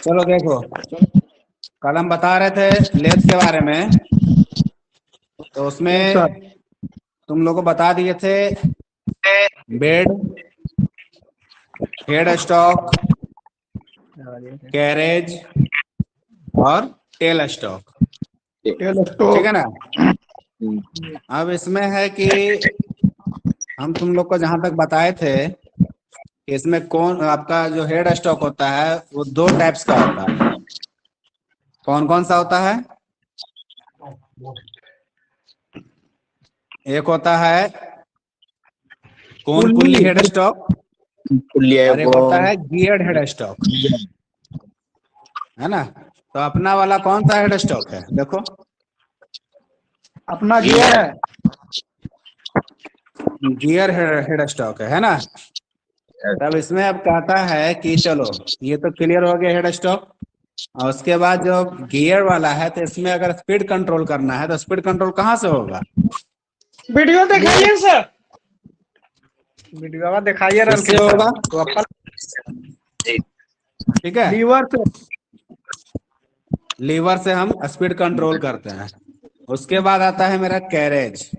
चलो देखो, कल हम बता रहे थे लेथ के बारे में, तो यस सर। उसमें तुम लोग को बता दिए थे बेड, हेड स्टॉक, कैरेज और टेल स्टॉक। ठीक है ना। अब इसमें है कि हम तुम लोग को जहां तक बताए थे कि इसमें कौन आपका जो हेड स्टॉक होता है वो दो टाइप्स का होता है। कौन कौन सा होता है? एक होता है कौन पुल्ली हेड स्टॉक, और एक होता है गियर्ड हेड स्टॉक, है ना। तो अपना वाला कौन सा हेड स्टॉक है? देखो, अपना गियर है। गियर हेड स्टॉक है ना। तब इसमें अब कहता है कि चलो, ये तो क्लियर हो गया हेड स्टॉक। और उसके बाद जो गियर वाला है, तो इसमें अगर स्पीड कंट्रोल करना है तो स्पीड कंट्रोल कहाँ से होगा? वीडियो दिखाइए सर, वीडियो दिखाइए रन इससे के सर। होगा, तो अपन ठीक है। लीवर से लीवर से हम स्पीड कंट्रोल करते हैं। उसके बाद आता है मेरा कैरेज।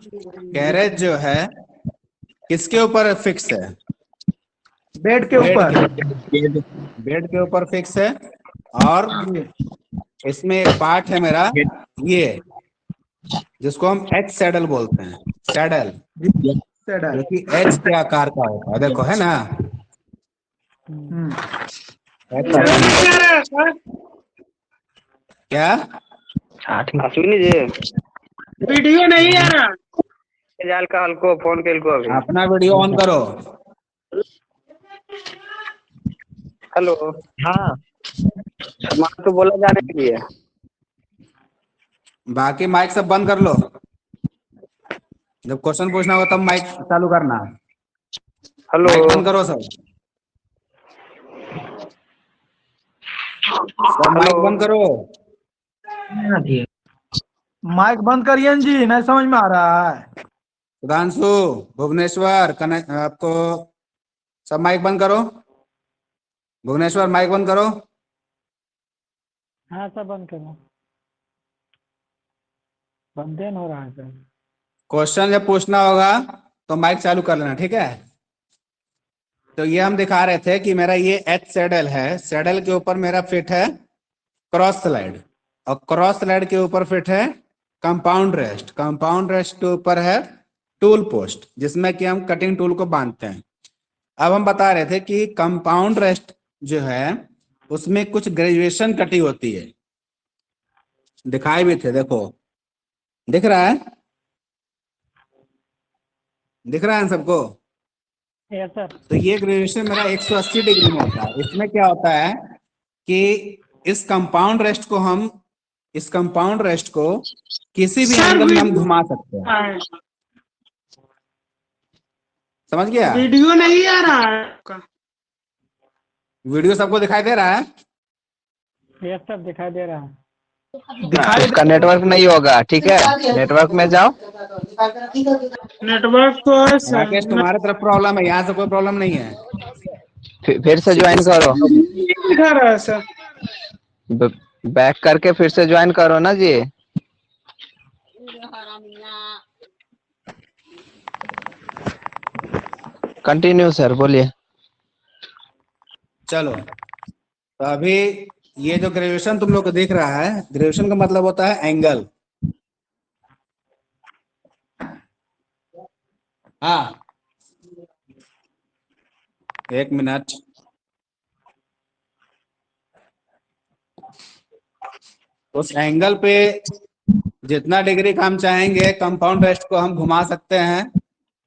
कैरेज जो है किसके ऊपर फिक्स है? बेड के बेड ऊपर। के बेड के ऊपर फिक्स है। और इसमें एक पार्ट है मेरा, ये जिसको हम एच सैडल बोलते हैं। सैडल जो कि एच के आकार का होता है, देखो, है ना। एच सैडल क्या? अश्विनी जी, वीडियो नहीं आ रहा। जाल का हल्को फोन के को अभी। अपना वीडियो ऑन करो। हेलो। हाँ, सामान तो बोला जाने के लिए। बाकी माइक सब बंद कर लो। जब क्वेश्चन पूछना होगा तब माइक चालू करना। हेलो। माइक बंद करो सब। सब हेलो। माइक बंद करो। माइक बंद करिए जी, नहीं समझ में आ रहा है। सुधांशु, भुवनेश्वर, कनेक्ट आपको, सब माइक बंद करो। भुवनेश्वर माइक बंद करो। हाँ सब बंद करो, बंदे हो रहा है सर। क्वेश्चन जब पूछना होगा तो माइक चालू कर लेना, ठीक है। तो ये हम दिखा रहे थे कि मेरा ये एच सैडल है। सैडल के ऊपर मेरा फिट है क्रॉस स्लाइड, और क्रॉस स्लाइड के ऊपर फिट है कंपाउंड रेस्ट। कंपाउंड रेस्ट के ऊपर है टूल पोस्ट, जिसमें कि हम कटिंग टूल को बांधते हैं। अब हम बता रहे थे कि कंपाउंड रेस्ट जो है उसमें कुछ ग्रेजुएशन कटी होती है। दिखाए भी थे, देखो, दिख रहा है? दिख रहा है सबको? Yes sir. तो ये ग्रेजुएशन मेरा 180 डिग्री में होता है। इसमें क्या होता है कि इस कंपाउंड रेस्ट को हम इस कंपाउंड रेस्ट को किसी भी एंगल में हम घुमा सकते हैं। समझ गया? वीडियो नहीं आ रहा है। वीडियो सबको दिखाई दे रहा है? यस सर, दिखाई दे रहा है। उसका नेटवर्क नहीं होगा, ठीक है, नेटवर्क में जाओ। नेटवर्क तो है सर। राकेश, तुम्हारे तरफ प्रॉब्लम है, यहाँ से कोई प्रॉब्लम नहीं है। फिर से ज्वाइन करो। दिखा रहा है सर। बैक करके फिर से ज्वाइन करो ना जी। कंटिन्यू सर, बोलिए। चलो, तो अभी ये जो ग्रेजुएशन तुम लोग को दिख रहा है, ग्रेजुएशन का मतलब होता है एंगल। हाँ, एक मिनट। उस एंगल पे जितना डिग्री का हम चाहेंगे कंपाउंड रेस्ट को हम घुमा सकते हैं,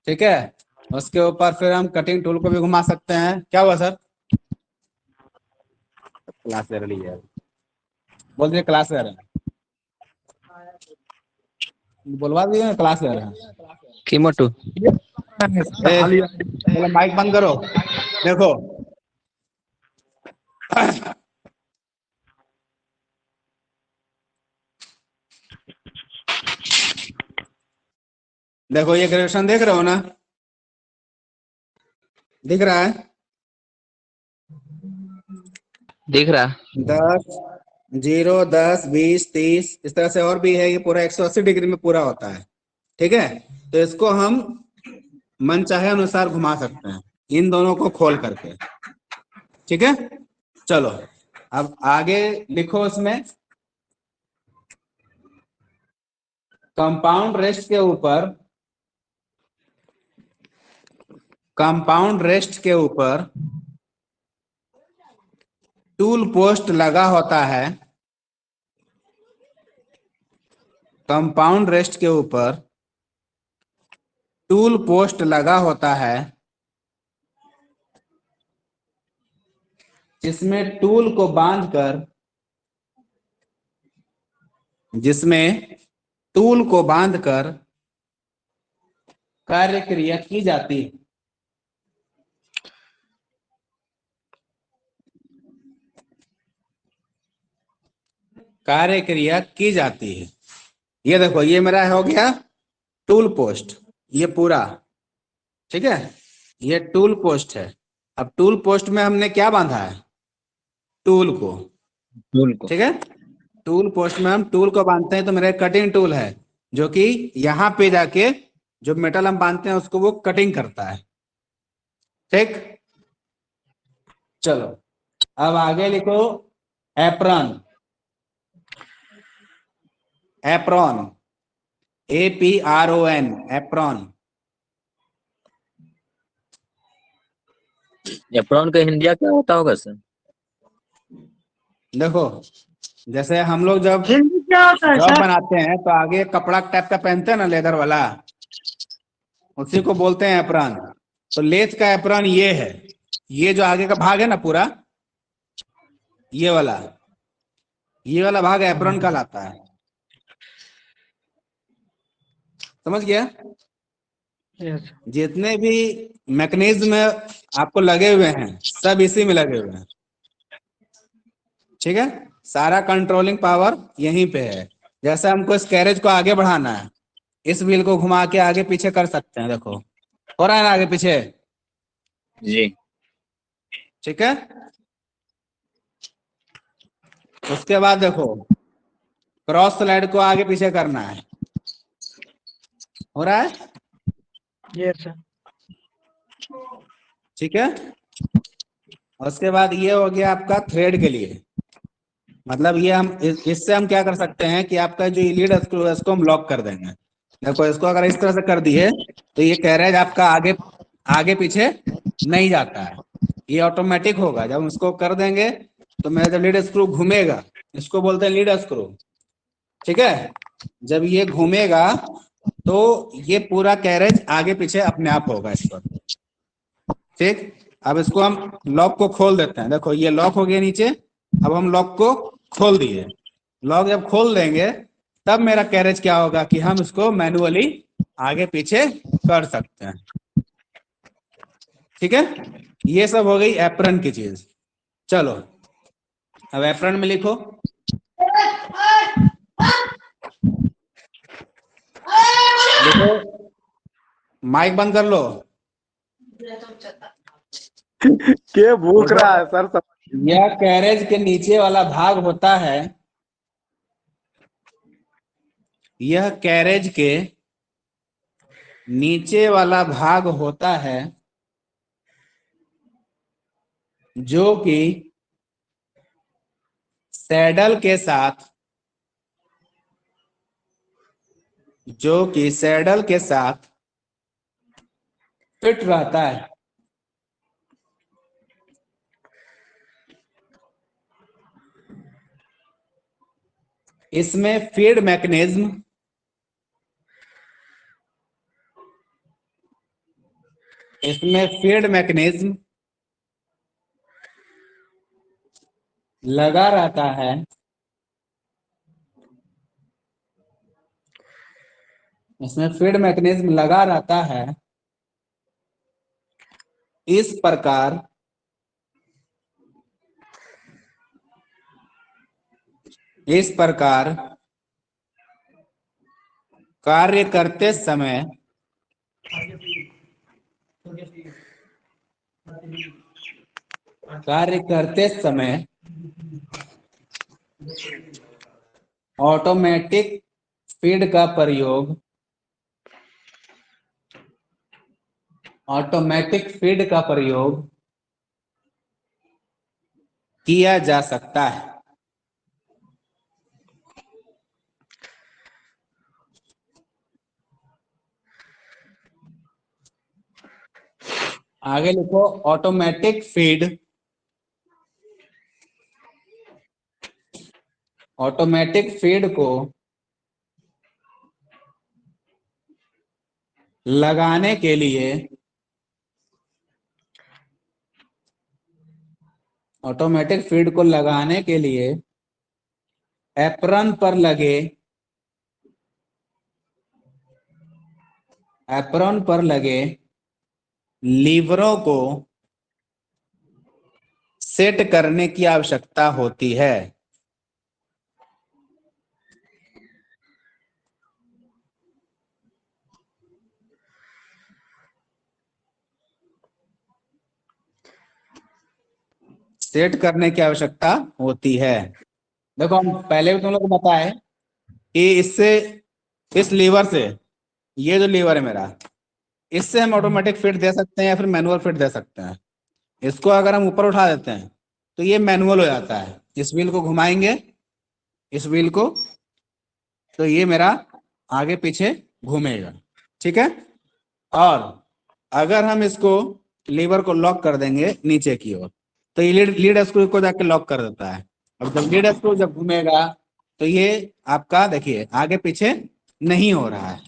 ठीक है। उसके ऊपर फिर हम कटिंग टूल को भी घुमा सकते हैं। क्या हुआ सर? क्लास ले रही है, बोल दिए क्लास ले रहे हैं, बोलवा दिए क्लास ले रहे हैं। की मोटू। चलो माइक बंद करो। देखो, देखो, ये ग्रेजुएशन देख रहे हो ना? दिख रहा है? दिख रहा। 10, 0, 10, 20, 30 इस तरह से और भी है। ये पूरा 180 डिग्री में पूरा होता है। ठीक है, तो इसको हम मन चाहे अनुसार घुमा सकते हैं इन दोनों को खोल करके। ठीक है, चलो अब आगे लिखो। उसमें कंपाउंड रेस्ट के ऊपर, कंपाउंड रेस्ट के ऊपर टूल पोस्ट लगा होता है। कंपाउंड रेस्ट के ऊपर टूल पोस्ट लगा होता है, जिसमें टूल को बांधकर, जिसमें टूल को बांधकर कार्य क्रिया की जाती है। कार्य क्रिया की जाती है। ये देखो, ये मेरा हो गया टूल पोस्ट, ये पूरा। ठीक है, ये टूल पोस्ट है। अब टूल पोस्ट में हमने क्या बांधा है? टूल को। टूल को। ठीक है, टूल पोस्ट में हम टूल को बांधते हैं। तो मेरा कटिंग टूल है जो कि यहाँ पे जाके जो मेटल हम बांधते हैं उसको वो कटिंग करता है। ठीक, चलो अब आगे लिखो apron. Apron, APRON, apron. Apron का हिंदिया क्या होता होगा सर? देखो, जैसे हम लोग जब हिंदी क्या होता है जॉब सर? बनाते हैं तो आगे कपड़ा टाइप का पहनते हैं ना, लेदर वाला, उसी को बोलते हैं एप्रॉन। तो लेथ का एप्रॉन ये है। ये जो आगे का भाग है ना पूरा, ये वाला भाग एप्रॉन कहलाता है। समझ गया? यस। जितने भी मैकेनिज्म आपको लगे हुए हैं सब इसी में लगे हुए हैं। ठीक है, सारा कंट्रोलिंग पावर यहीं पे है। जैसे हमको इस कैरेज को आगे बढ़ाना है, इस व्हील को घुमा के आगे पीछे कर सकते हैं। देखो हो रहा है ना आगे पीछे। जी। ठीक है, उसके बाद देखो क्रॉस स्लाइड को आगे पीछे करना है। हो रहा है? Yes sir. ठीक है, उसके बाद ये हो गया आपका थ्रेड के लिए। मतलब ये हम इससे हम क्या कर सकते हैं कि आपका जो लीड स्क्रू है इसको हम लॉक कर देंगे। देखो इसको अगर इस तरह से कर दिए तो ये कैरेज आपका आगे आगे पीछे नहीं जाता है, ये ऑटोमेटिक होगा। जब हम इसको कर देंगे तो मेरा जब लीड स्क्रू घूमेगा, इसको बोलते हैं लीड स्क्रू। ठीक है, जब ये घूमेगा तो ये पूरा कैरेज आगे पीछे अपने आप होगा इस पर। ठीक, अब इसको हम लॉक को खोल देते हैं। देखो ये लॉक हो गया नीचे। अब हम लॉक को खोल दिए। लॉक जब खोल देंगे तब मेरा कैरेज क्या होगा कि हम इसको मैन्युअली आगे पीछे कर सकते हैं। ठीक है, ये सब हो गई एप्रन की चीज। चलो अब एप्रन में लिखो। देखो माइक बंद कर लो। के भूख रहा है सर सब। यह कैरेज के नीचे वाला भाग होता है। यह कैरेज के नीचे वाला भाग होता है जो कि सैडल के साथ, जो कि सैडल के साथ फिट रहता है। इसमें फीड मैकेनिज्म, इसमें फीड मैकेनिज्म लगा रहता है। इसमें फीड मैकेनिज्म लगा रहता है। इस प्रकार कार्य करते समय कार्य करते समय ऑटोमेटिक फीड का प्रयोग ऑटोमेटिक फीड का प्रयोग किया जा सकता है। आगे लिखो ऑटोमेटिक फीड को लगाने के लिए ऑटोमेटिक फीड को लगाने के लिए एप्रन पर लगे लीवरों को सेट करने की आवश्यकता होती है। सेट करने की आवश्यकता होती है। देखो हम पहले भी तुम लोग को बताए कि इससे इस लीवर से, ये जो लीवर है मेरा, इससे हम ऑटोमेटिक फीड दे सकते हैं या फिर मैनुअल फीड दे सकते हैं। इसको अगर हम ऊपर उठा देते हैं तो ये मैनुअल हो जाता है। इस व्हील को घुमाएंगे, इस व्हील को, तो ये मेरा आगे पीछे घूमेगा, ठीक है। और अगर हम इसको लीवर को लॉक कर देंगे नीचे की ओर तो ये लीड स्क्रू को जाके लॉक कर देता है। अब जब लीड स्क्रू जब घूमेगा तो ये आपका देखिए आगे पीछे नहीं हो रहा है,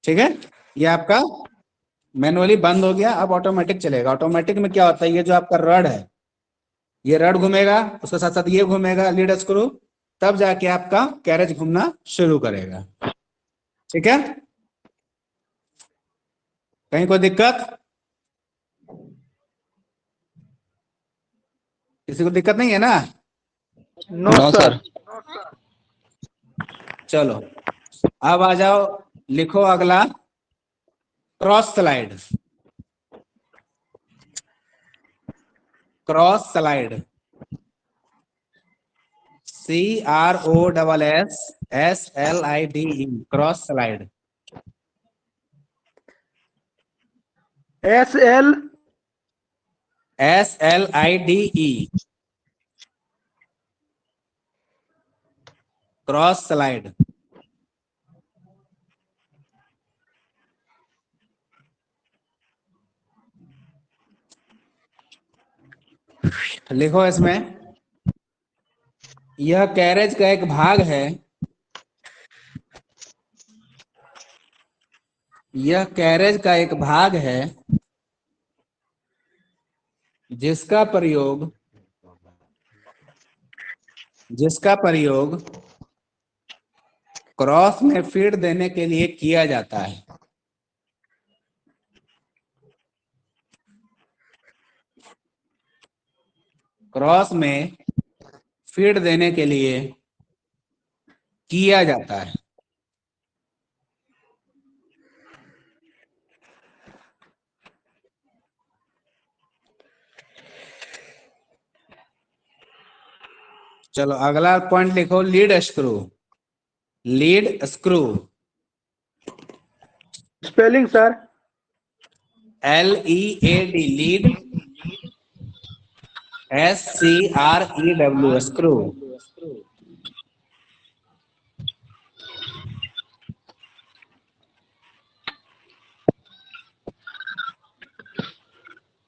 ठीक है। ये आपका मैनुअली बंद हो गया, अब ऑटोमेटिक चलेगा। ऑटोमेटिक में क्या होता है, ये जो आपका रड है, ये रड घूमेगा, उसके साथ साथ ये घूमेगा लीड स्क्रू, तब जाके आपका कैरेज घूमना शुरू करेगा, ठीक है। कहीं कोई दिक्कत? किसी को दिक्कत नहीं है ना? No sir. चलो अब आ जाओ, लिखो अगला cross slide. Cross slide CROSSLIDE cross slide. SLIDE cross slide. लिखो इसमें, यह कैरेज का एक भाग है, यह कैरेज का एक भाग है जिसका प्रयोग क्रॉस में फीड देने के लिए किया जाता है। क्रॉस में फीड देने के लिए किया जाता है। चलो अगला पॉइंट लिखो, lead screw. Lead screw spelling sir. LEAD lead, SCREW screw.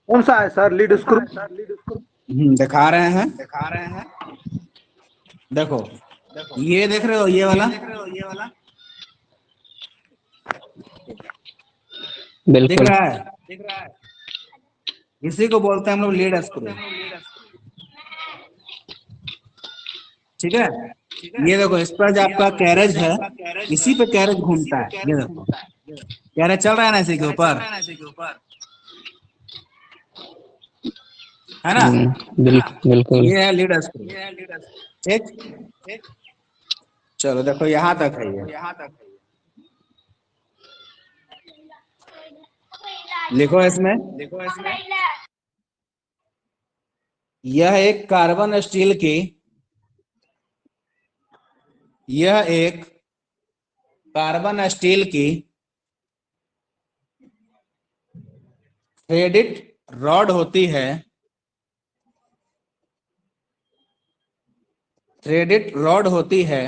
कौन सा है सर लीड स्क्रू? दिखा रहे हैं। देखो ये देख रहे हो, ये वाला दिख बिल्कुल। रहा है, इसी को बोलते हैं हम लोग लीड स्क्रू, ठीक है। ये देखो इस पर जो आपका कैरेज है, इसी पे कैरेज घूमता है। ये देखो कैरेज चल रहा है ना इसी के ऊपर, है ना। बिल्कुल। ये है लीड स्क्रू, ठीक। चलो देखो यहां तक है ये। लिखो इसमें, यह एक कार्बन स्टील की यह एक कार्बन स्टील की थ्रेडेड रॉड होती है, थ्रेडेड रॉड होती है,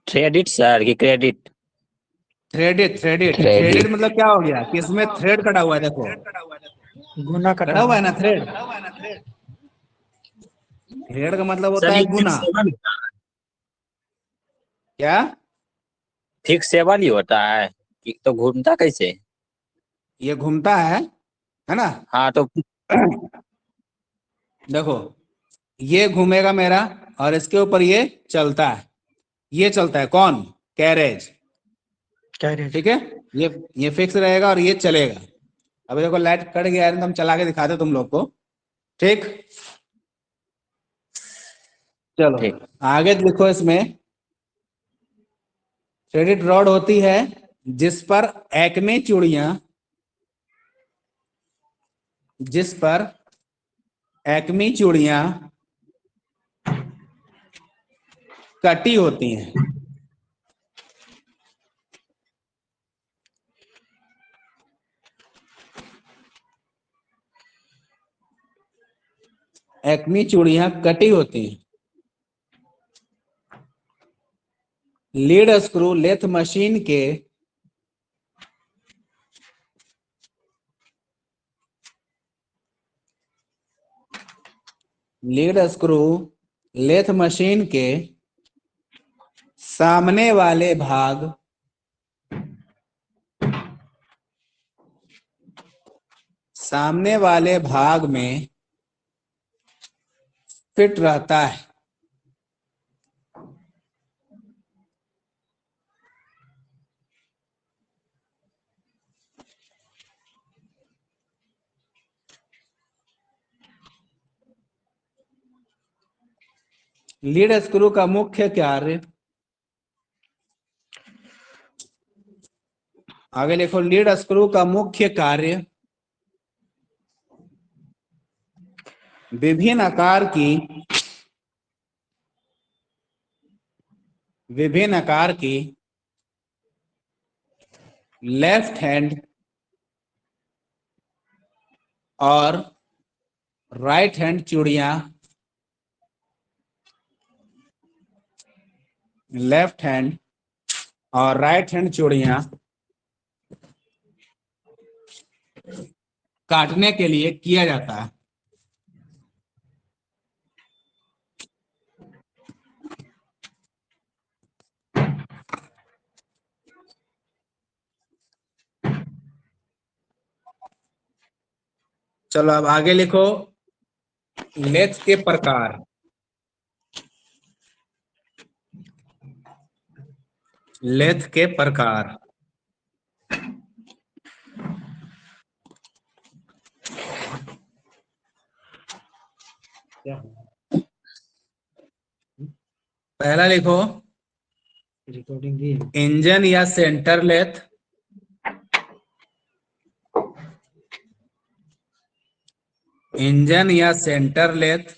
क्रेडिट सर कि क्रेडिट? थ्रेडेड थ्रेडेड थ्रेडेड मतलब क्या हो गया कि इसमें थ्रेड कटा हुआ है, देखो गुना कटा कटा हुआ है हुआ। ना थ्रेड। थ्रेड का मतलब होता सर है ये गुना। क्या? फिक्स सेवन ही होता है कि तो घूमता कैसे? ये घूमता है ना। हाँ तो देखो ये घूमेगा मेरा और इसके ऊपर ये चलता है, ये चलता है कौन? कैरेज। कैरेज। ठीक है, ये फिक्स रहेगा और ये चलेगा। अभी देखो लाइट कट गया है तो हम चला के दिखाते तुम लोग को। ठीक, चलो ठीक। आगे लिखो। इसमें थ्रेडेड रॉड होती है जिस पर एक्मे चूड़ियां, जिस पर एक्मी चूड़ियां कटी होती हैं। एक्मी चूड़ियां कटी होती हैं। लीड स्क्रू लेथ मशीन के लीड स्क्रू लेथ मशीन के सामने वाले भाग, सामने वाले भाग में फिट रहता है। लीड स्क्रू का मुख्य कार्य, आगे लिखो, लीड स्क्रू का मुख्य कार्य विभिन्न आकार की, विभिन्न आकार की लेफ्ट हैंड और राइट हैंड चूड़ियां, लेफ्ट हैंड और राइट हैंड चूड़ियां काटने के लिए किया जाता है। चलो अब आगे लिखो, लेथ के प्रकार। लेथ के प्रकार, पहला लिखो रिकॉर्डिंग इंजन या सेंटर लेथ, इंजन या सेंटर लेथ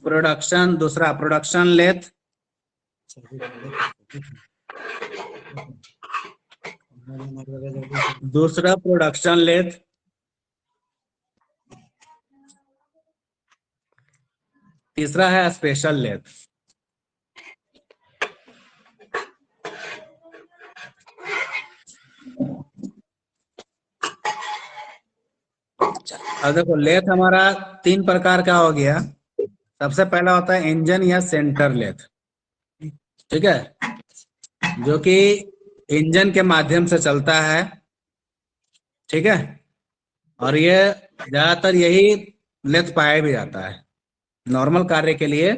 प्रोडक्शन, दूसरा प्रोडक्शन लेथ, दूसरा प्रोडक्शन लेथ, तीसरा है स्पेशल लेथ। अब देखो लेथ हमारा तीन प्रकार का हो गया। सबसे पहला होता है इंजन या सेंटर लेथ, ठीक है, जो कि इंजन के माध्यम से चलता है। ठीक है, और ये ज्यादातर यही लेथ पाया भी जाता है। नॉर्मल कार्य के लिए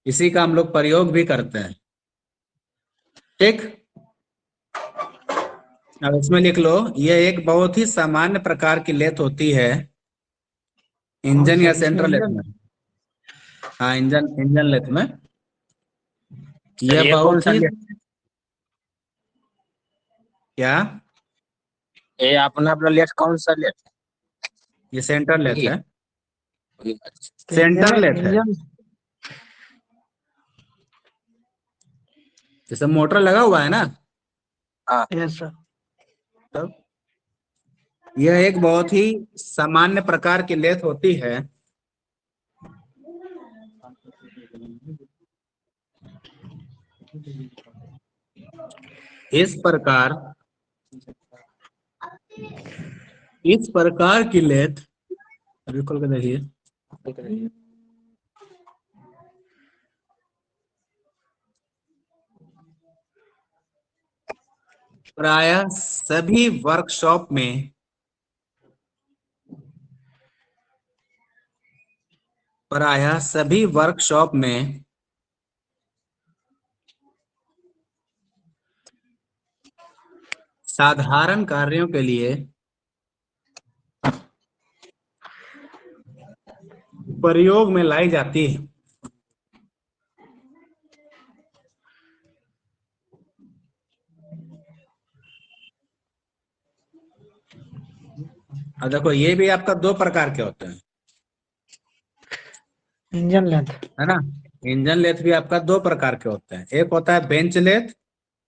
इसी का हम लोग प्रयोग भी करते हैं। ठीक, अब इसमें लिख लो, ये एक बहुत ही सामान्य प्रकार की लेथ होती है इंजन या सेंटर लेथ में। हाँ, इंजन इंजन लेथ में सर यह ये कौन बहुत सा ही, लेथ? क्या? ये अपना अपना लेथ कौन सा लेथ? ये सेंटर लेथ है। सेंटर लेथ है। इंजन जैसे मोटर लगा हुआ है ना, यस सर। तब यह एक बहुत ही सामान्य प्रकार की लेथ होती है। इस प्रकार की लेथ, अभी खोल के देखिए, प्रायः सभी वर्कशॉप में साधारण कार्यों के लिए प्रयोग में लाई जाती है। अब देखो ये भी आपका दो प्रकार के होते हैं, इंजन लेंथ। है ना। इंजन लेथ भी आपका दो प्रकार के होते हैं, एक होता है बेंच लेथ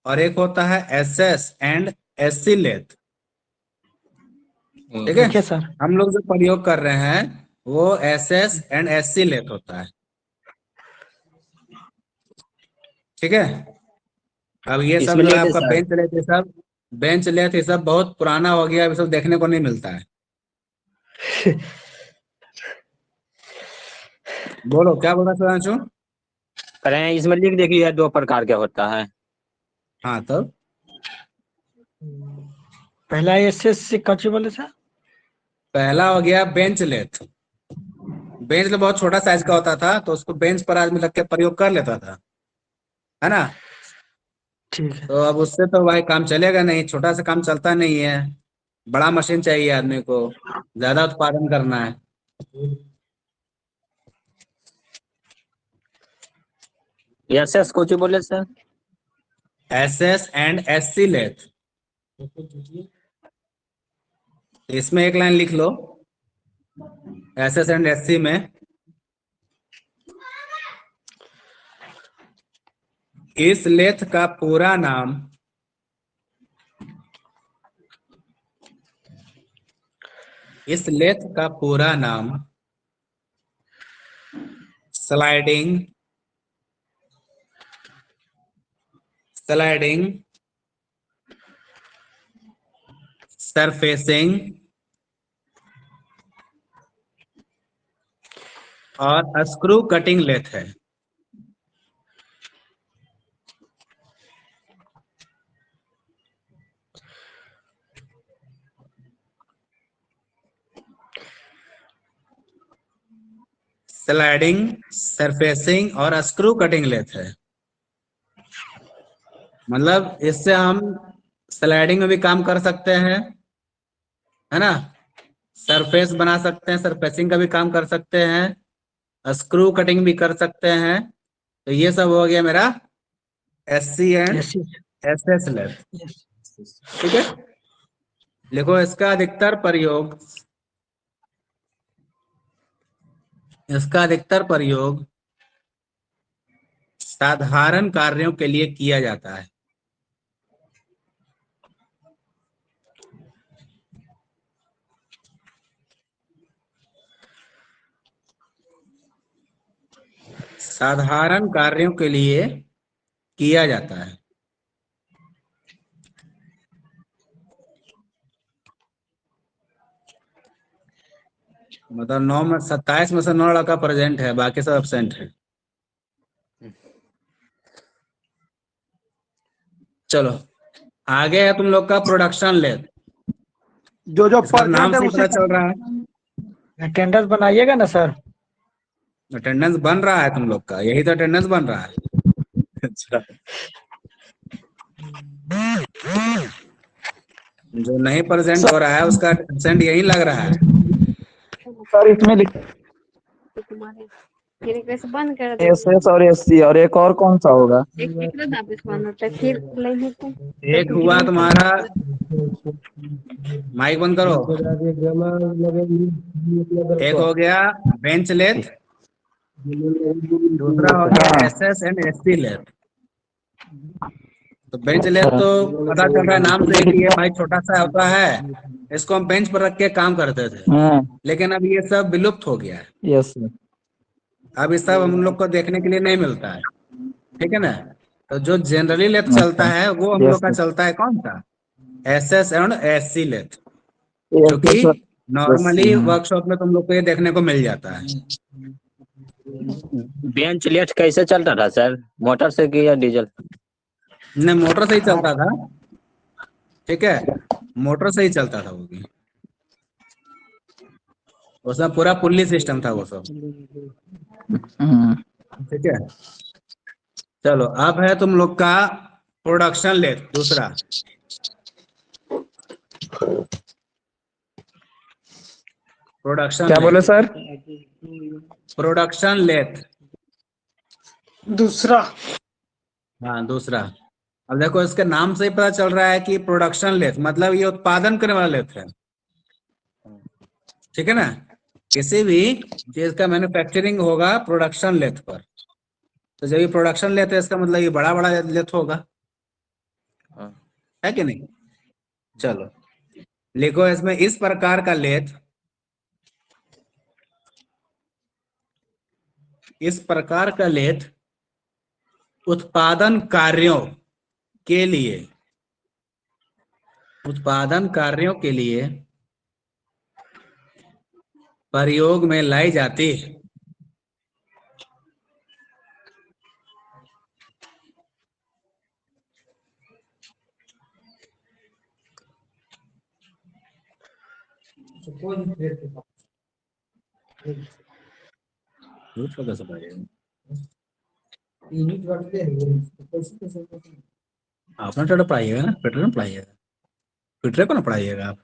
और एक होता है एसएस एंड एससी लेथ। ठीक है, ठीक है सर। हम लोग जो प्रयोग कर रहे हैं वो एसएस एंड एससी लेथ होता है। ठीक है, अब ये सब इसमें जो है लेट है आपका सर। बेंच लेथ ये सब बहुत पुराना हो गया, अभी सब देखने को नहीं मिलता है। बोलो क्या बोल रहा सुधांशु? कह रहे हैं इसमें लिख देखिए दो प्रकार का होता है। हाँ तब पहला एसएस से कच्चे बोले सर। पहला हो गया बेंच लेथ। बेंच तो बहुत छोटा साइज का होता था, तो उसको बेंच पर आदमी रख के प्रयोग कर लेता था, है ना। ठीक है। तो अब उससे तो भाई काम चलेगा नहीं, छोटा सा काम चलता नहीं है, बड़ा मशीन चाहिए आदमी को, ज्यादा उत्पादन करना है। एसएस को जो बोले sir. SS and SC lathe, इसमें एक लाइन लिख लो, एसएस एंड एससी में इस लेथ का पूरा नाम स्लाइडिंग सरफेसिंग और स्क्रू कटिंग लेथ है। स्लाइडिंग, सरफेसिंग और स्क्रू कटिंग लेथ है। मतलब इससे हम स्लाइडिंग में भी काम कर सकते हैं, है ना, सरफेस बना सकते हैं, सरफेसिंग का भी काम कर सकते हैं, स्क्रू कटिंग भी कर सकते हैं। तो ये सब हो गया मेरा SC and SS. SS lathe. Yes. ठीक है, देखो इसका अधिकतर प्रयोग साधारण कार्यों के लिए किया जाता है। साधारण कार्यों के लिए किया जाता है। मतलब 9 में 27 में से 9 लड़का प्रेजेंट है, बाकी सब एब्सेंट है। चलो आगे है तुम लोग का प्रोडक्शन लेथ। जो जो इसका नाम परसेंट है से उसी पता चल रहा है अटेंडेंस बनाइएगा ना सर। अटेंडेंस बन रहा है तुम लोग का, यही तो अटेंडेंस बन रहा है। अच्छा, जो नहीं प्रेजेंट हो रहा है उसका एब्सेंट यही लग रहा है। सर इसमें लिख फिर एक से बंद कर दे। SS और SC और एक और कौन सा होगा? एक टिकट वापस बंद होता है फिर नहीं होता एक हुआ तुम्हारा, माइक बंद करो। एक हो गया बेंच लेथ, दूसरा हो गया हाँ। SS and SC lathe. तो बेंच लेथ तो पता चल रहा है नाम से कि ये भाई छोटा सा होता है, इसको हम बेंच पर रख के काम करते थे, लेकिन अब ये सब विलुप्त हो गया है। Yes sir. अब ये सब हम लोग को देखने के लिए नहीं मिलता है, ठीक है ना। तो जो जनरली लेथ चलता है वो हम लोग का चलता है कौन सा, SS एंड SC लेथ, जो कि नॉर्मली वर्कशॉप में तुम लोग को ये देखने को मिल जाता है। बेंच लेट कैसे चलता था सर, मोटर से कि या डीजल? नहीं, मोटर से ही चलता था, ठीक है, मोटर से ही चलता था वो भी, उसमें पूरा पुल्ली सिस्टम था वो सब, ठीक है। चलो अब है तुम लोग का प्रोडक्शन लेथ, दूसरा प्रोडक्शन क्या बोले लेथ, सर? प्रोडक्शन लेथ दूसरा। हाँ दूसरा। अब देखो इसके नाम से ही पता चल रहा है कि प्रोडक्शन लेथ मतलब ये उत्पादन करने वाला लेथ है, ठीक है ना। किसी भी चीज का मैन्युफैक्चरिंग होगा प्रोडक्शन लेथ पर, तो जब ये प्रोडक्शन लेथ है इसका मतलब ये बड़ा बड़ा लेथ होगा, है कि नहीं। चलो लिखो इसमें, इस प्रकार का लेथ, इस प्रकार का लेथ उत्पादन कार्यों के लिए, उत्पादन कार्यों के लिए प्रयोग में लाई जाती है। अपना टेढ़ा पढ़ाइएगा ना, फिटर में पढ़ाइएगा, फिटर को ना पढ़ाइएगा आप।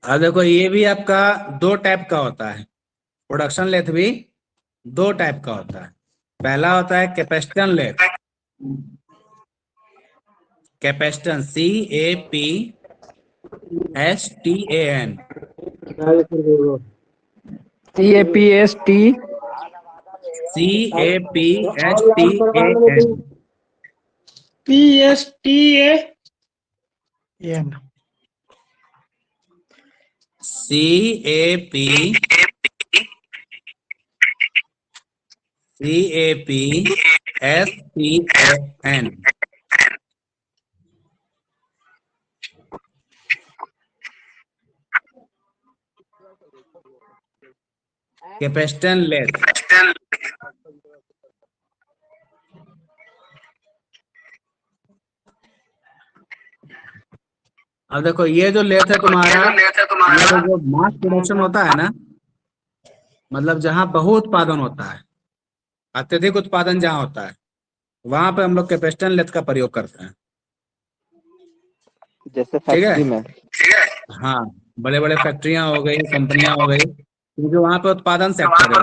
अब देखो ये भी आपका दो टाइप का होता है, प्रोडक्शन लेथ भी दो टाइप का होता है। पहला होता है capstan lathe, capstan CAPSTAN, CAPST CAPSTAN, PSTAN। CAPSTAN, capstan lathe. अब देखो ये जो लेथ है तुम्हारा, ये जो मास प्रोडक्शन होता है ना, मतलब जहां बहु उत्पादन होता है, अत्यधिक उत्पादन जहां होता है, वहां पे हम लोग कैपेसिटन लेथ का प्रयोग करते हैं, जैसे ठीक है। फैक्ट्री में। हाँ, बड़े बड़े फैक्ट्रियां हो गई, कंपनियां हो गई, क्योंकि वहां पे उत्पादन सेक्टर है,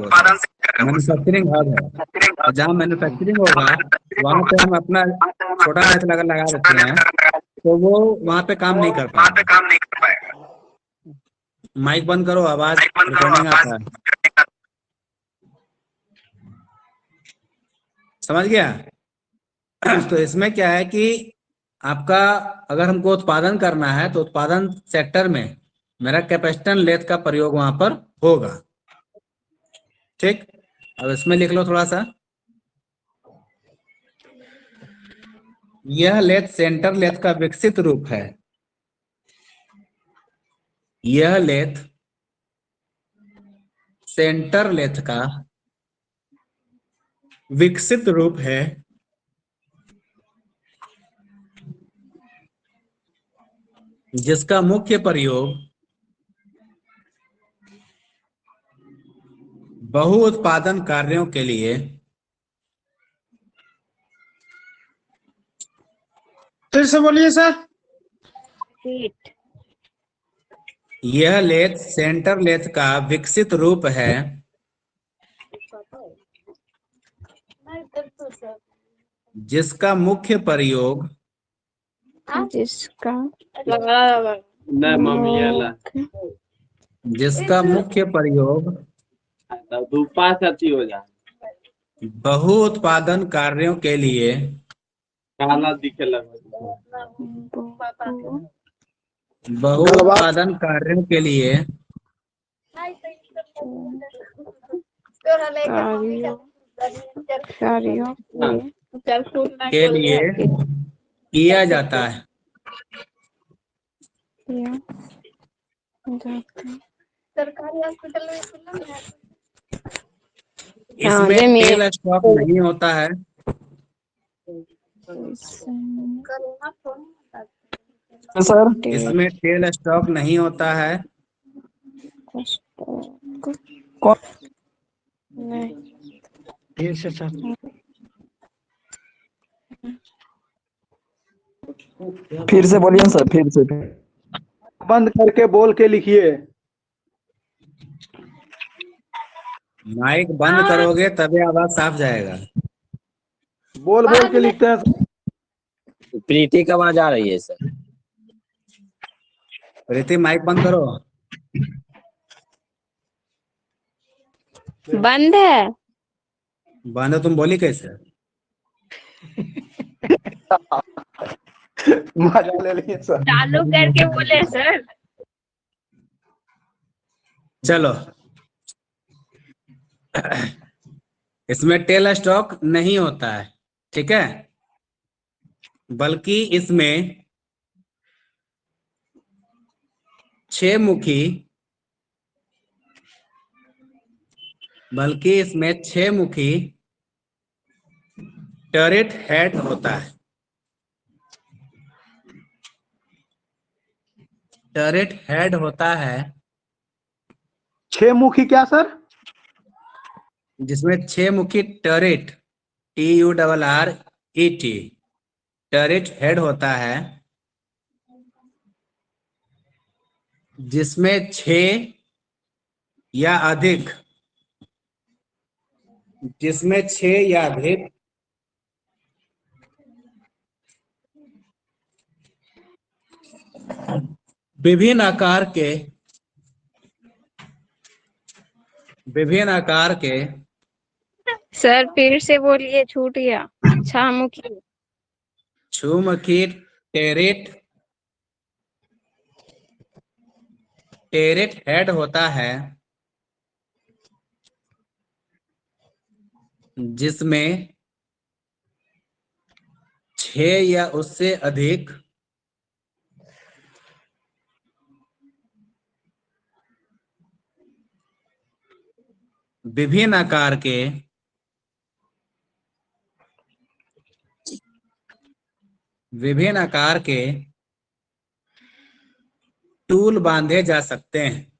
वो मैन्युफैक्चरिंग हब है। और जहाँ मैन्युफैक्चरिंग होगा वहां पे हम अपना छोटा लेथ लगा देते हैं, तो वो वहां पे काम नहीं कर पाएगा। माइक बंद करो, आवाज रिकॉर्डिंग आता है, समझ गया। तो इसमें क्या है कि आपका अगर हमको उत्पादन करना है तो उत्पादन सेक्टर में मेरा कैपेसिटन लेथ का प्रयोग वहां पर होगा, ठीक। अब इसमें लिख लो थोड़ा सा, यह लेथ सेंटर लेथ का विकसित रूप है, यह लेथ सेंटर लेथ का विकसित रूप है, जिसका मुख्य प्रयोग बहु उत्पादन कार्यों के लिए फिर से बोलिए सर। फीट। यह लेथ सेंटर लेथ का विकसित रूप है जिसका मुख्य प्रयोग जिसका नहीं मम्मी अला जिसका मुख्य प्रयोग दो पाँच अति हो जा बहु उत्पादन कार्यों के लिए काला दिखे लगा बहु उत्पादन कार्यों के लिए कार्यों के लिए किया जाता है। सरकारी हॉस्पिटल में इसमें तेल स्टॉक नहीं होता है। सर इसमें तेल स्टॉक नहीं होता है। फिर से सर। फिर से बोलिए सर, फिर से। बंद करके बोल के लिखिए। माइक बंद करोगे तभी आवाज साफ जाएगा। बोल बोल के लिखते हैं सर। प्रीति की आवाज आ रही है सर। प्रीति माइक बंद करो। बंद है। बंद है, तुम बोली कैसे? मजा ले लिए सर। चालू करके बोले सर। चलो, इसमें टेल स्टॉक नहीं होता है, ठीक है, बल्कि इसमें 6 मुखी टर्रेट हेड होता है। टर्रेट हेड होता है 6 मुखी क्या सर? जिसमें 6 मुखी टर्रेट TURRET टर्रेट हेड होता है, जिसमें 6 या अधिक विभिन्न आकार के सर फिर से बोलिए, छूट गया। छामुखी छुमुखी टेरेट हेड होता है, जिसमें 6 या उससे अधिक विभिन्न आकार के टूल बांधे जा सकते हैं।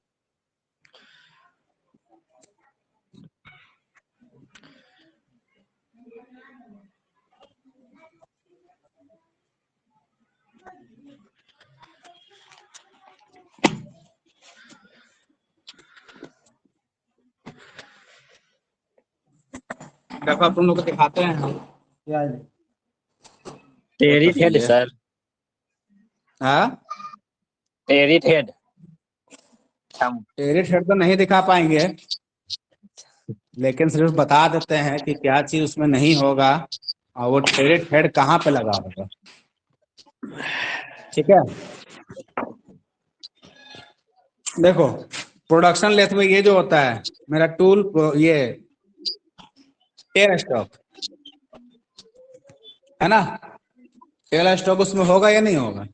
देखो तुम लोग को दिखाते हैं। टेरिट हेड सर। हाँ, टेरिट हेड। टेरिट हेड तो नहीं दिखा पाएंगे, लेकिन सिर्फ बता देते हैं कि क्या चीज उसमें नहीं होगा और वो टेरिट हेड कहाँ पे लगा होगा, ठीक है। देखो, प्रोडक्शन लेथ में ये जो होता है मेरा टूल, ये टेल स्टॉक है ना, टेल स्टॉक उसमें होगा या नहीं होगा?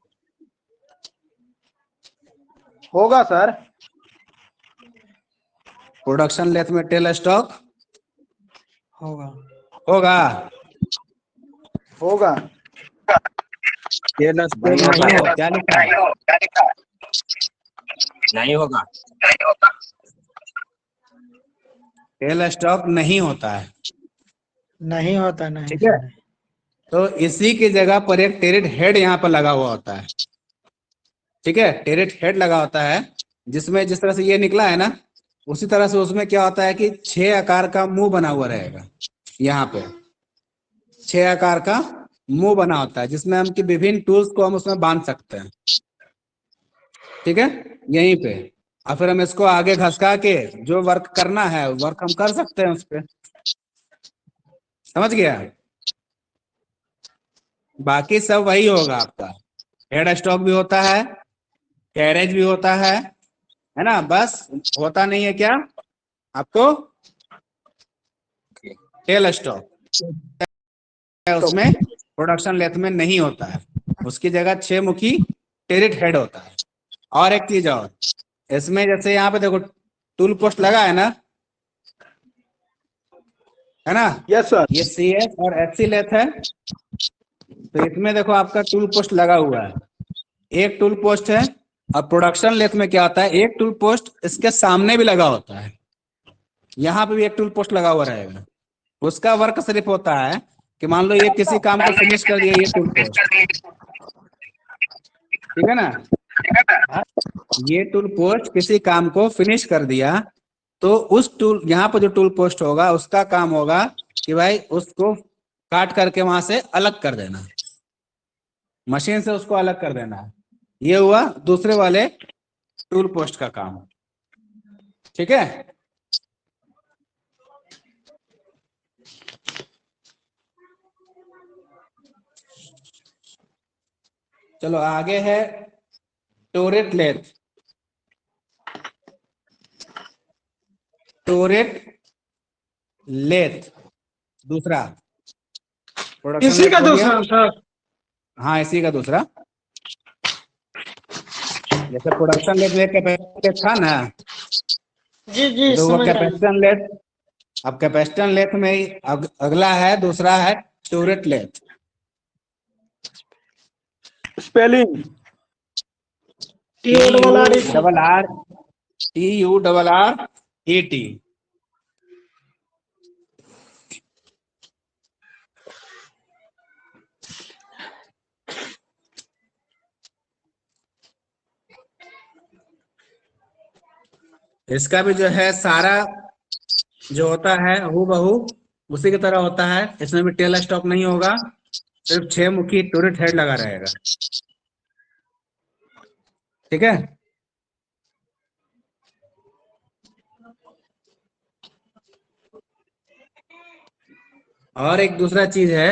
होगा सर। प्रोडक्शन लेथ में टेल स्टॉक होगा होगा। होगा। टेल स्टॉक नहीं हो, क्या लिखा है? नहीं होगा। टेल स्टॉक नहीं होता है, नहीं होता, नहीं ठीक है। तो इसी की जगह पर एक टेरिट हेड यहाँ पर लगा हुआ होता है। ठीक है, टेरिट हेड लगा होता है, जिसमें जिस तरह से ये निकला है ना, उसी तरह से उसमें क्या होता है कि 6 आकार का मुंह बना हुआ रहेगा। यहाँ पे 6 आकार का मुंह बना होता है, जिसमें हम कि विभिन्न टूल्स को हम उसमें बांध सकते हैं। ठीक है, यहीं पे। और फिर हम इसको आगे घसका के जो वर्क करना है वर्क हम कर सकते हैं उस पर। समझ गया? बाकी सब वही होगा आपका। हेड स्टॉक भी होता है, कैरेज भी होता है ना। बस होता नहीं है क्या आपको, टेल स्टॉक उसमें प्रोडक्शन लेथ में नहीं होता है, उसकी जगह 6 मुखी टेरिट हेड होता है। और एक चीज और, इसमें जैसे यहाँ पे देखो टूल पोस्ट लगा है ना। Yes sir. ये CS और SC लेथ है। तो इसमें देखो आपका टूल पोस्ट लगा हुआ है, एक टूल पोस्ट है। और प्रोडक्शन लेथ में क्या होता है, एक टूल पोस्ट इसके सामने भी लगा होता है, यहाँ पे भी एक टूल पोस्ट लगा हुआ रहेगा। उसका वर्क सिर्फ होता है कि मान लो ये किसी काम को फिनिश कर दिया, ये टूल पोस्ट, ठीक है ना, ये टूल पोस्ट किसी काम को फिनिश कर दिया, तो उस टूल यहाँ पर जो टूल पोस्ट होगा उसका काम होगा कि भाई उसको काट करके वहां से अलग कर देना, मशीन से उसको अलग कर देना। ये हुआ दूसरे वाले टूल पोस्ट का काम। ठीक है, चलो आगे है टोरेट लेथ। टोरेट लेथ दूसरा प्रोडक्शन इसी लेथ का हो गया। दूसरा सर। हाँ, इसी का दूसरा। जैसे प्रोडक्शन लेथ में कैपेसिटर था ना, जी जी तो वो समझ रहा हूँ। Capacitor lathe. अब कैपेसिटर लेथ में ही अगला है, दूसरा है टोरेट लेथ। Spelling TURRET। इसका भी जो है सारा जो होता है हूबहू उसी की तरह होता है। इसमें भी टेल स्टॉक नहीं होगा, सिर्फ 6 मुखी टोरेट हेड लगा रहेगा। ठीक है, और एक दूसरा चीज है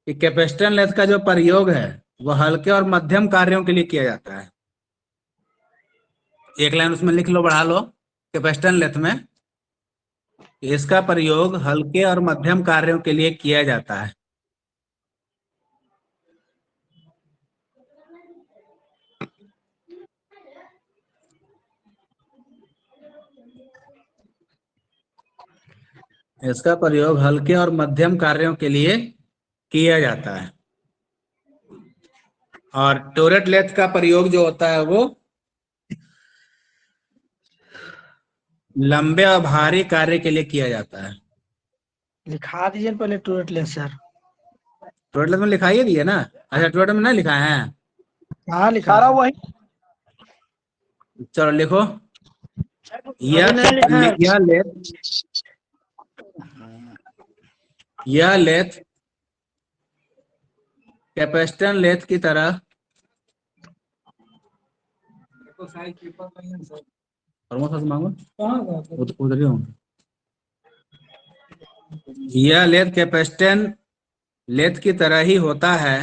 कि कैपेसिटर लेथ का जो प्रयोग है वह हल्के और मध्यम कार्यों के लिए किया जाता है। एक लाइन उसमें लिख लो, बढ़ा लो, कैपेसिटर लेथ में इसका प्रयोग हल्के और मध्यम कार्यों के लिए किया जाता है। इसका प्रयोग हल्के और मध्यम कार्यों के लिए किया जाता है। और टोरेट लेथ का प्रयोग जो होता है वो लंबे और भारी कार्य के लिए किया जाता है। लिखा दीजिए पहले टूरेट ले सर। टोरेट लेथ में लिखाई दिया ना। अच्छा, टोरेट में नहीं लिखा है, कहाँ लिखा सारा है? वही। चलो लिखो। अभी नहीं लिखा है। यह लेथ कैपेसिटर लेथ की तरह मांगो, उधर ही हूँ। यह लेथ कैपेसिटर लेथ की तरह ही होता है।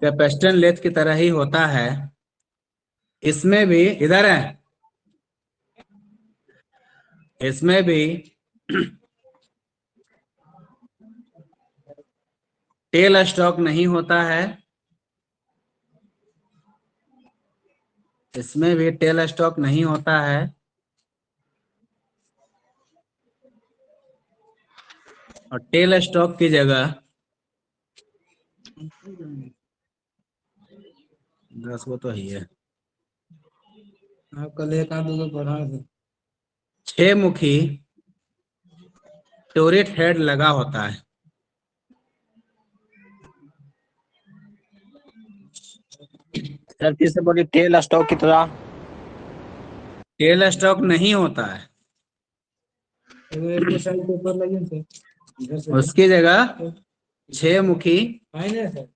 कैपेसिटर लेथ की तरह ही होता है। इसमें भी इधर है, इसमें भी टेल स्टॉक नहीं होता है। इसमें भी टेल स्टॉक नहीं होता है। और टेल स्टॉक की जगह 10 को तो ही है। आप कल एक आध दो पढ़ा थे। 6 मुखी टोरेट हेड लगा होता है। सर फिर से बोलिए, टेल स्टॉक की तरह। टेल स्टॉक नहीं होता है, पेपर लगे थे इधर से उसकी जगह 6 मुखी फाइन है सर।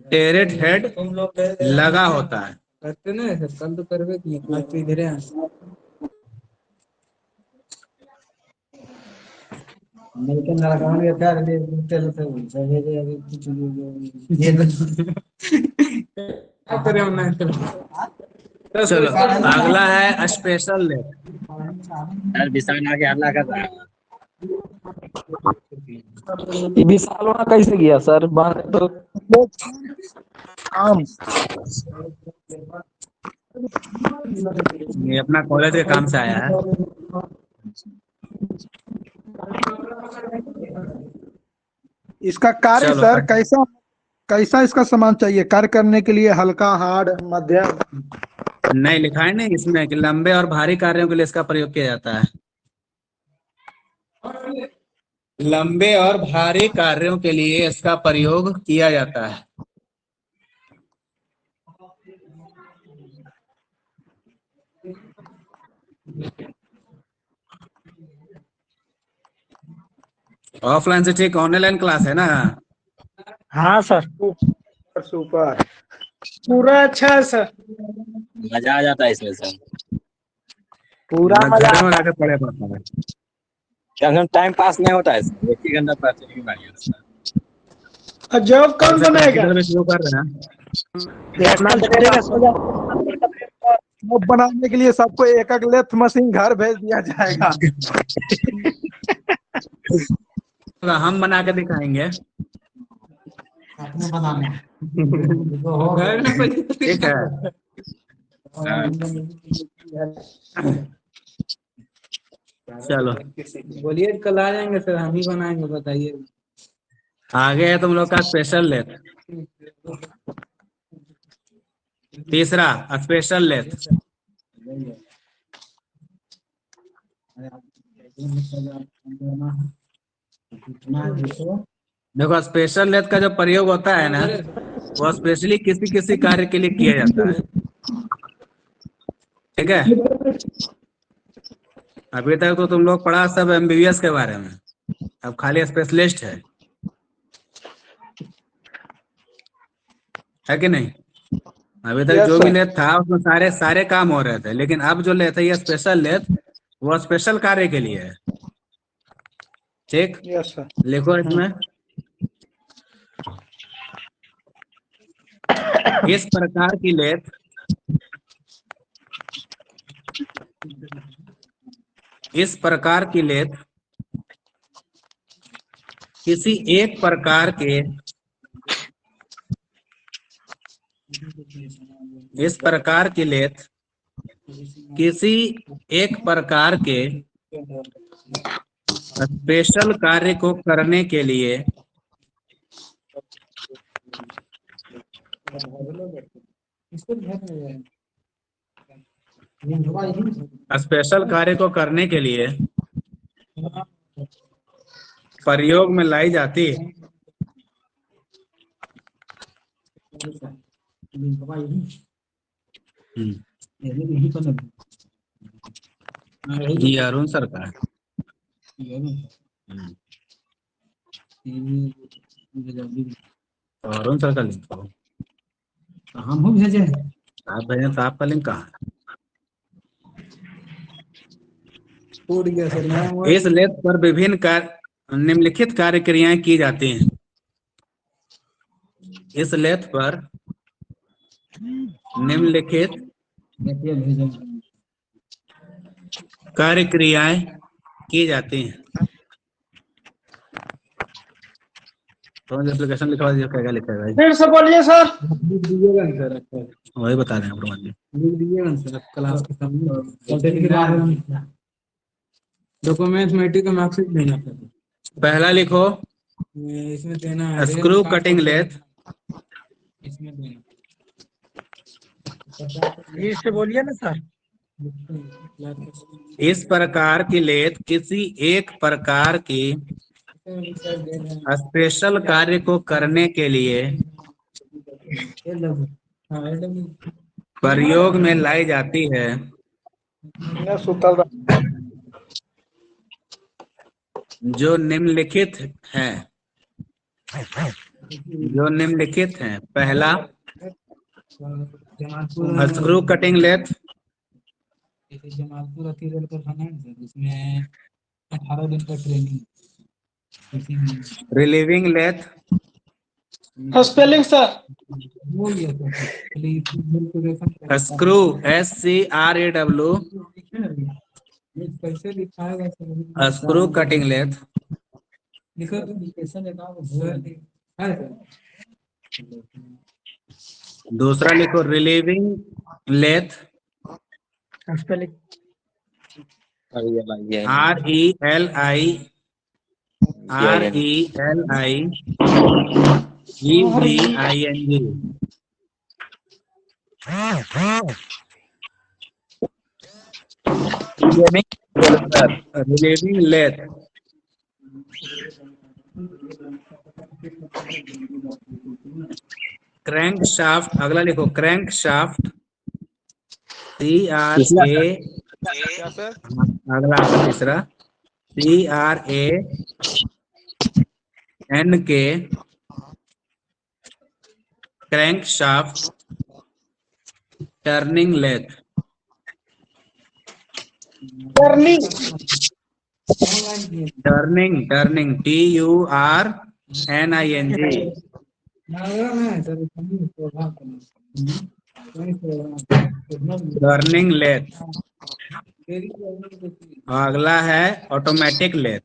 टेरेट हेड तुम लोग लगा होता है। करते ना सर, कल तो करवे की आज तो इधर है। लेकिन लगान के प्यार दे चल तो सही है अभी कुछ ये क्या करे हम ना चलो अगला है स्पेशल लेथ। सर विशाल आगे हल्ला कर रहा है। ये विशाल वहाँ कैसे गया सर? बाहर तो काम ये अपना कॉलेज के काम से आया है। इसका कार्य चलो। सर कैसा कैसा इसका सामान चाहिए कार्य करने के लिए? हल्का, हार्ड, मध्यम? नहीं लिखा है नहीं इसमें कि लंबे और भारी कार्यों के लिए इसका प्रयोग किया जाता है। लंबे और भारी कार्यों के लिए इसका प्रयोग किया जाता है। ऑफलाइन से ठीक ऑनलाइन क्लास है ना? हाँ सर, सुपर। पूरा अच्छा है सर, मजा आ जाता है इसमें सर। पूरा घर में लाके पढ़े पड़ता है। क्या टाइम पास नहीं होता है सर, एक ही घंटा पढ़ते ही मारिए सर। जॉब कौन बनेगा? कंप्यूटर में शुरू कर रहे हैं। वो बनाने के लिए सबको एक एक लेथ मशीन घर भेज दिया जाएगा। हम बना के दिखाएंगे। अपने बनाना ठीक है। चलो बोलिए, कल आ जाएंगे सर, हम ही बनाएंगे, बताइए। आगे है तुम लोग का स्पेशल लेथ। तीसरा स्पेशल लेथ। देखो स्पेशल लेथ का जो प्रयोग होता है ना, वो स्पेशली किसी किसी कार्य के लिए किया जाता है। ठीक है, अभी तक तो तुम लोग पढ़ा सब एमबीबीएस के बारे में, अब खाली स्पेशलिस्ट है कि नहीं? अभी तक जो भी लेथ था उसमें सारे सारे काम हो रहे थे, लेकिन अब जो लेथ है ये स्पेशल लेथ, वो स्पेशल कार्य के लिए है। ठीक, यस सर। लिखो इसमें, इस प्रकार की लेथ इस प्रकार की लेथ किसी एक प्रकार के इस प्रकार की लेथ किसी एक प्रकार के स्पेशल कार्य को करने के लिए स्पेशल कार्य को करने के लिए प्रयोग में लाई जाती है। ये अरुण सर का है। अरुण सर का लिंक हो, हम भेजे आप भेजें तो आपका लिंक कहाँ है? टूट गया सर। इस लेख पर विभिन्न कार्य निम्नलिखित कार्य क्रियाएं की जाती हैं। इस लेख पर निम्नलिखित कार्य क्रियाएं की जाती हैं। तो एप्लीकेशन लिखवा दीजिए, क्या क्या लिखेगा? फिर से बोलिए सर। वही बता दें प्रमाण जी। क्लास के सामने डॉक्यूमेंट मेट्रिक का मार्कशीट देना था। पहला लिखो इसमें देना है स्क्रू कटिंग लेथ। उसमें देना। फिर से बोलिए ना सर। इस प्रकार की लेथ किसी एक प्रकार की स्पेशल कार्य को करने के लिए प्रयोग में लाई जाती है, मैं सुतल रहा। जो निम्नलिखित है। पहला, स्क्रू कटिंग लेथ, जैसे जमालपुर अति रोड पर बना है ना सर, उसमें 18 दिन का ट्रेनिंग उसी में रिलीविंग लेथ, स्पेलिंग सर। बोल दिया था सर। खाली कैलकुलेशन स्क्रू SCRAW, कैसे दिखाएगा सर? Screw cutting lathe. लिखो तो कैसे दिखाओ है सर। दूसरा लिखो relieving lathe, spelling RELIEVING। Relieving lathe. Crank shaft, अगला लिखो क्रैंक शाफ्ट, CRA, क्या सर? अगला तीसरा CRANK, crank shaft turning lathe. Turning TURNING। Turning lathe. अगला है ऑटोमेटिक लेथ।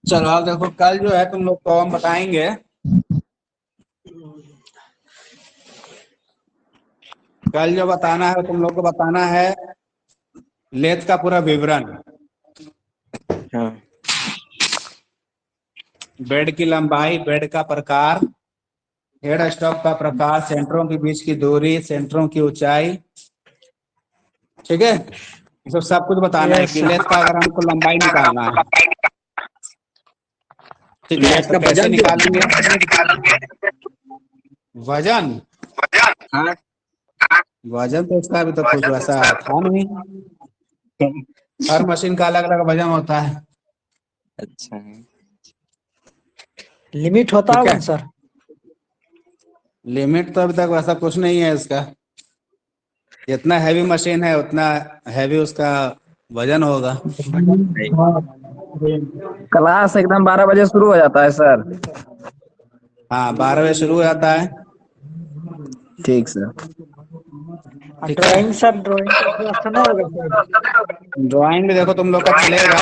चलो आप देखो, कल जो है तुम लोग को हम बताएंगे, कल जो बताना है तुम लोग को बताना है लेथ का पूरा विवरण। बेड की लंबाई, बेड का प्रकार, हेड स्टॉक का प्रकार, सेंटरों के बीच की दूरी, सेंटरों की ऊंचाई, ठीक है। ये सब कुछ बताना है कि लेथ का अगर हमको लंबाई निकालना है, ठीक है, तो कैसे निकालेंगे? वजन, हाँ, वजन तो इसका अभी तक कुछ वैसा था नहीं। हर मशीन का अलग अलग वजन होता है। अच्छा। लिमिट होता ठीक होगा है। ना सर? लिमिट तो अभी तक वैसा कुछ नहीं है इसका। जितना हैवी मशीन है उतना हैवी उसका वजन होगा। क्लास एकदम 12 बजे शुरू हो जाता है सर। हाँ, 12 बजे शुरू हो जाता है। ठीक सर। ठीक है। ड्राइंग सर, ड्राइंग का व्यवस्था नहीं होगा सर? ड्राइंग भी देखो तुम लोग का चलेगा।